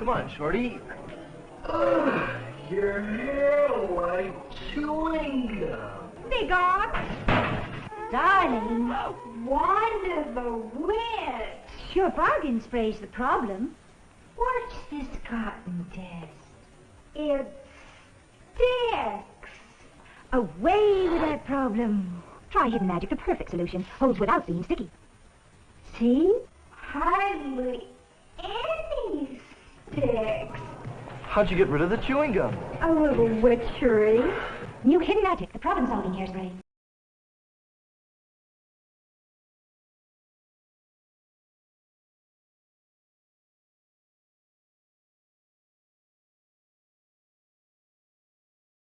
Come on, Shorty. Your hair like chewing gum. Big Ox. Darling, wander the witch. Your bargain spray's the problem. Watch this cotton test. It sticks. Away with that problem. Try Hidden Magic, the perfect solution. Holds without being sticky. See? Hardly any sticks. How'd you get rid of the chewing gum? A little witchery. New Hidden Magic, the problem-solving hairspray.